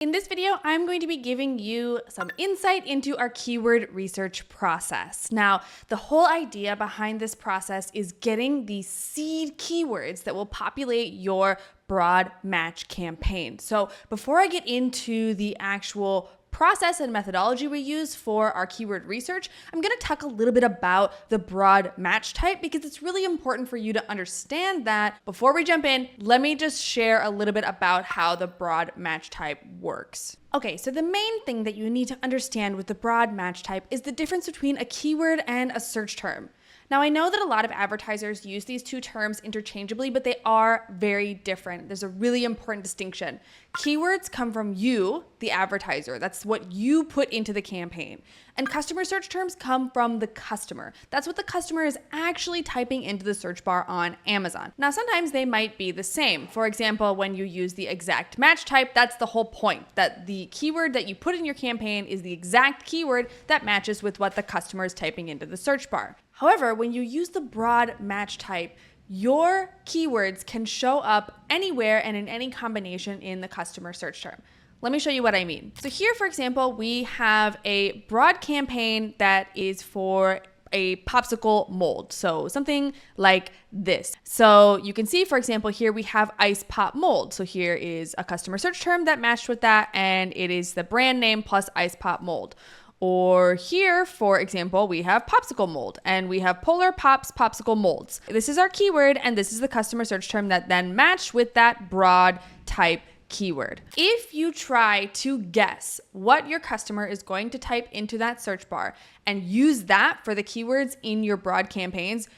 In this video, I'm going to be giving you some insight into our keyword research process. Now, the whole idea behind this process is getting the seed keywords that will populate your broad match campaign. So before I get into the actual process and methodology we use for our keyword research, I'm going to talk a little bit about the broad match type because it's really important for you to understand that. Before we jump in, let me just share a little bit about how the broad match type works. Okay, so the main thing that you need to understand with the broad match type is the difference between a keyword and a search term. Now, I know that a lot of advertisers use these two terms interchangeably, but they are very different. There's a really important distinction. Keywords come from you, the advertiser. That's what you put into the campaign. And customer search terms come from the customer. That's what the customer is actually typing into the search bar on Amazon. Now, sometimes they might be the same. For example, when you use the exact match type, that's the whole point, that the keyword that you put in your campaign is the exact keyword that matches with what the customer is typing into the search bar. However, when you use the broad match type, your keywords can show up anywhere and in any combination in the customer search term. Let me show you what I mean. So here, for example, we have a broad campaign that is for a popsicle mold. So something like this. So you can see, for example, here we have ice pop mold. So here is a customer search term that matched with that, and it is the brand name plus ice pop mold. Or here, for example, we have popsicle mold and we have Polar Pops popsicle molds. This is our keyword and this is the customer search term that then matched with that broad type keyword. If you try to guess what your customer is going to type into that search bar and use that for the keywords in your broad campaigns,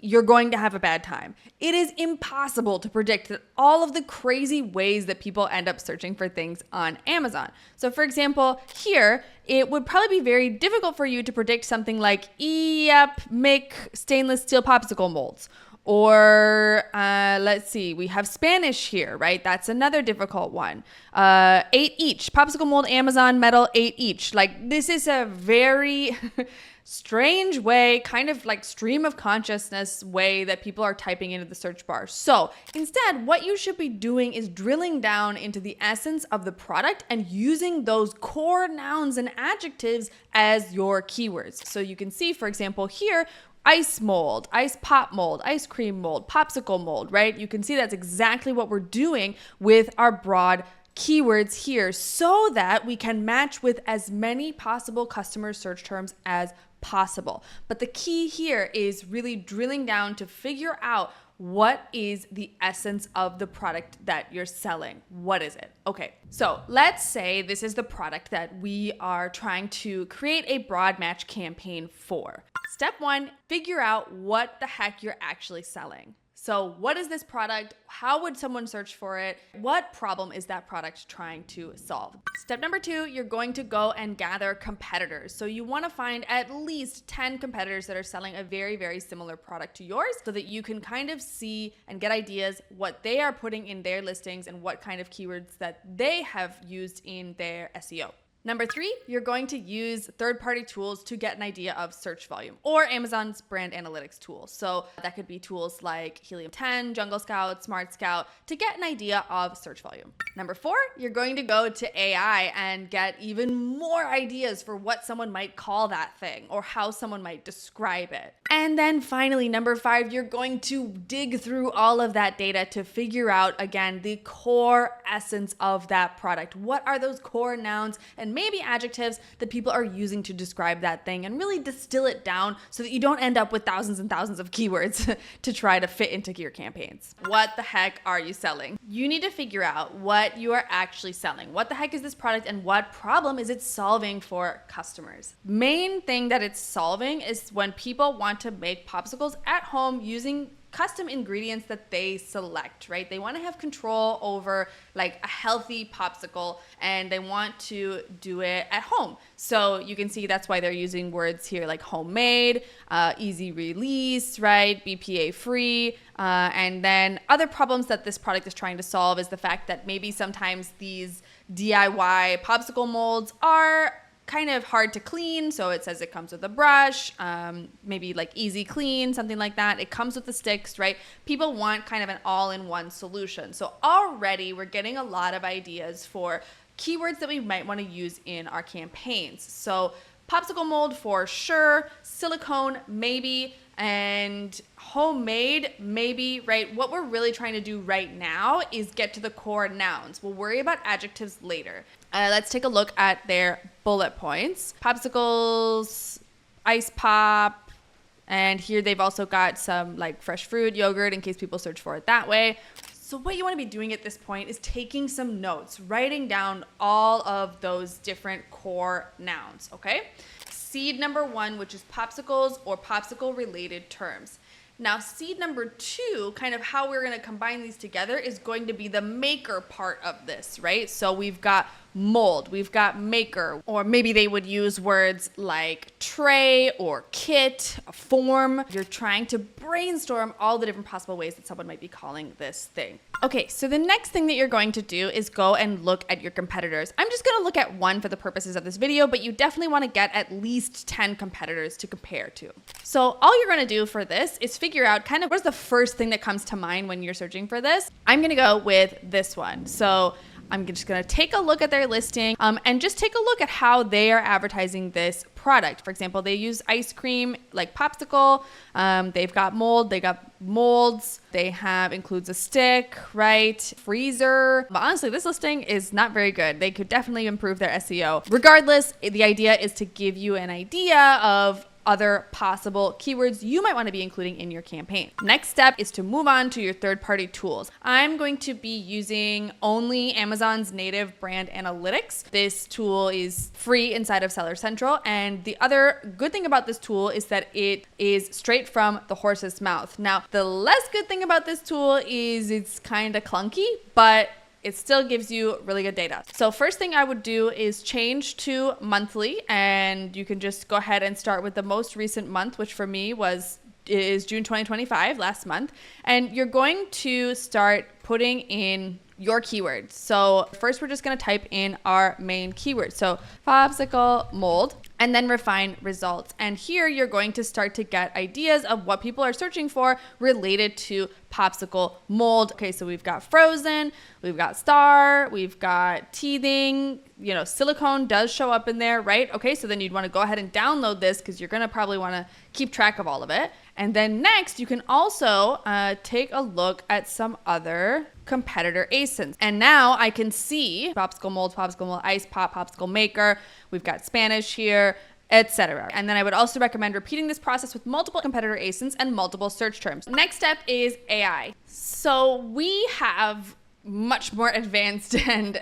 you're going to have a bad time. It is impossible to predict all of the crazy ways that people end up searching for things on Amazon. So for example, here, it would probably be very difficult for you to predict something like, make stainless steel popsicle molds. Or let's see, we have Spanish here, right? That's another difficult one. 8 each, popsicle mold, Amazon, metal, 8 each. Like, this is a very strange way, kind of like stream of consciousness way that people are typing into the search bar. So instead, what you should be doing is drilling down into the essence of the product and using those core nouns and adjectives as your keywords. So you can see, for example, here, ice mold, ice pop mold, ice cream mold, popsicle mold, right? You can see that's exactly what we're doing with our broad keywords here so that we can match with as many possible customer search terms as possible. But the key here is really drilling down to figure out what is the essence of the product that you're selling. What is it? Okay, so let's say this is the product that we are trying to create a broad match campaign for. Step 1, figure out what the heck you're actually selling. So what is this product? How would someone search for it? What problem is that product trying to solve? Step number 2, you're going to go and gather competitors. So you want to find at least 10 competitors that are selling a very, very similar product to yours so that you can kind of see and get ideas what they are putting in their listings and what kind of keywords that they have used in their SEO. Number 3, you're going to use third-party tools to get an idea of search volume or Amazon's brand analytics tools. So that could be tools like Helium 10, Jungle Scout, Smart Scout to get an idea of search volume. Number 4, you're going to go to AI and get even more ideas for what someone might call that thing or how someone might describe it. And then finally, number 5, you're going to dig through all of that data to figure out, again, the core essence of that product. What are those core nouns and maybe adjectives that people are using to describe that thing, and really distill it down so that you don't end up with thousands and thousands of keywords to try to fit into your campaigns. What the heck are you selling? You need to figure out what you are actually selling. What the heck is this product and what problem is it solving for customers? Main thing that it's solving is when people want to make popsicles at home using custom ingredients that they select, right? They want to have control over like a healthy popsicle and they want to do it at home. So you can see that's why they're using words here like homemade, easy release, right? BPA free. And then other problems that this product is trying to solve is the fact that maybe sometimes these DIY popsicle molds are kind of hard to clean. So it says it comes with a brush, maybe like easy clean, something like that. It comes with the sticks, right? People want kind of an all-in-one solution. So already we're getting a lot of ideas for keywords that we might want to use in our campaigns. So popsicle mold for sure, silicone maybe, and homemade maybe, right? What we're really trying to do right now is get to the core nouns. We'll worry about adjectives later. Let's take a look at their bullet points. Popsicles, ice pop, and here they've also got some like fresh fruit, yogurt, in case people search for it that way. So what you want to be doing at this point is taking some notes, writing down all of those different core nouns, okay? Seed number 1, which is popsicles or popsicle related terms. Now, seed number 2, kind of how we're going to combine these together, is going to be the maker part of this, right? So we've got mold, we've got maker, or maybe they would use words like tray or kit, form. You're trying to brainstorm all the different possible ways that someone might be calling this thing. Okay, so the next thing that you're going to do is go and look at your competitors. I'm just going to look at one for the purposes of this video, but you definitely want to get at least 10 competitors to compare to. So all you're going to do for this is figure out kind of what's the first thing that comes to mind when you're searching for this. I'm going to go with this one. So I'm just going to take a look at their listing and just take a look at how they are advertising this product. For example, they use ice cream like Popsicle. They've got mold. They got molds. They have includes a stick, right? Freezer. But honestly, this listing is not very good. They could definitely improve their SEO. Regardless, the idea is to give you an idea of other possible keywords you might want to be including in your campaign. Next step is to move on to your third-party tools. I'm going to be using only Amazon's native brand analytics. This tool is free inside of Seller Central, and the other good thing about this tool is that it is straight from the horse's mouth. Now, the less good thing about this tool is it's kind of clunky, but it still gives you really good data. So first thing I would do is change to monthly, and you can just go ahead and start with the most recent month, which for me is June 2025, last month. And you're going to start putting in your keywords. So first we're just gonna type in our main keyword. So popsicle mold, and then refine results. And here you're going to start to get ideas of what people are searching for related to popsicle mold. Okay, so we've got frozen, we've got star, we've got teething, you know, silicone does show up in there, right? Okay, so then you'd want to go ahead and download this because you're going to probably want to keep track of all of it. And then next, you can also take a look at some other competitor ASINs. And now I can see popsicle mold, ice pop, popsicle maker. We've got Spanish here, etc. And then I would also recommend repeating this process with multiple competitor ASINs and multiple search terms. Next step is AI. So we have much more advanced and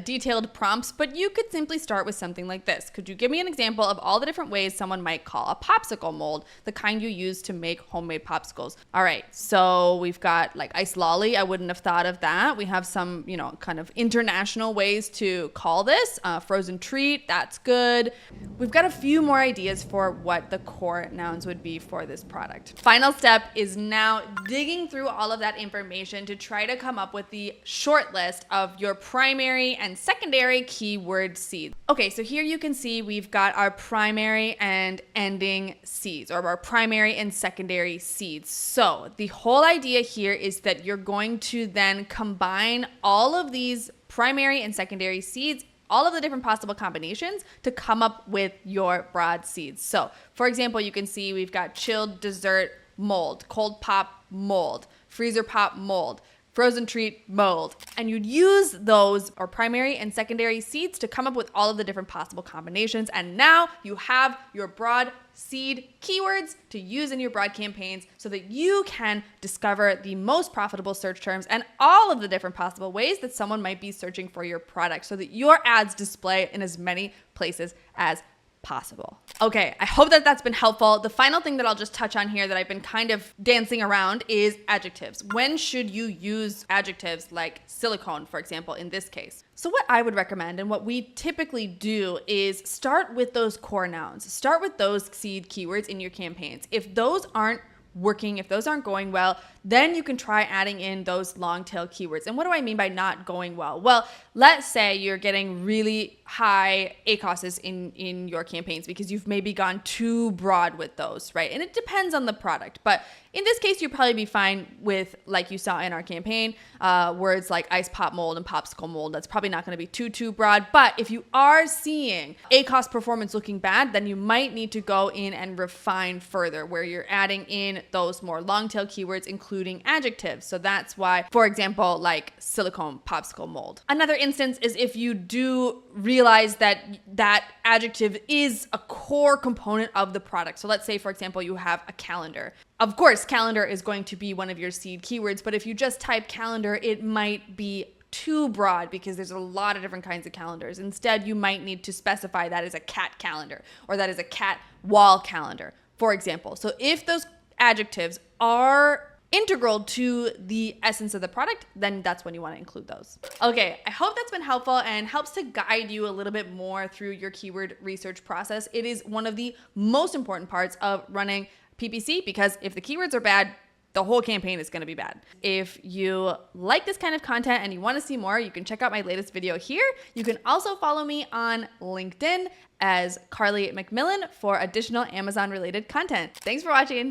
detailed prompts, but you could simply start with something like this. Could you give me an example of all the different ways someone might call a popsicle mold, the kind you use to make homemade popsicles? All right, so we've got like ice lolly. I wouldn't have thought of that. We have some, you know, kind of international ways to call this. Frozen treat, that's good. We've got a few more ideas for what the core nouns would be for this product. Final step is now digging through all of that information to try to come up with the short list of your primary and secondary keyword seeds. Okay, so here you can see we've got our primary and ending seeds, or our primary and secondary seeds. So the whole idea here is that you're going to then combine all of these primary and secondary seeds, all of the different possible combinations, to come up with your broad seeds. So for example, you can see we've got chilled dessert mold, cold pop mold, freezer pop mold, frozen treat mold. And you'd use those, or primary and secondary seeds, to come up with all of the different possible combinations. And now you have your broad seed keywords to use in your broad campaigns so that you can discover the most profitable search terms and all of the different possible ways that someone might be searching for your product so that your ads display in as many places as possible. Okay, I hope that that's been helpful. The final thing that I'll just touch on here that I've been kind of dancing around is adjectives. When should you use adjectives like silicone, for example, in this case? So what I would recommend and what we typically do is start with those core nouns. Start with those seed keywords in your campaigns. If those aren't working, if those aren't going well, then you can try adding in those long tail keywords. And what do I mean by not going well? Well, let's say you're getting really high ACOSs in your campaigns because you've maybe gone too broad with those, right? And it depends on the product, but in this case, you'd probably be fine with, like you saw in our campaign, words like ice pop mold and popsicle mold. That's probably not going to be too broad. But if you are seeing ACOS performance looking bad, then you might need to go in and refine further, where you're adding in those more long tail keywords, including adjectives. So that's why, for example, like silicone popsicle mold. Another instance is if you do realize that that adjective is a core component of the product. So let's say, for example, you have a calendar. Of course, calendar is going to be one of your seed keywords, but if you just type calendar, it might be too broad because there's a lot of different kinds of calendars. Instead, you might need to specify that as a cat calendar or that is a cat wall calendar, for example. So if those adjectives are integral to the essence of the product, then that's when you want to include those. Okay, I hope that's been helpful and helps to guide you a little bit more through your keyword research process. It is one of the most important parts of running PPC, because if the keywords are bad, the whole campaign is going to be bad. If you like this kind of content and you want to see more, you can check out my latest video here. You can also follow me on LinkedIn as Carly McMillan for additional Amazon related content. Thanks for watching.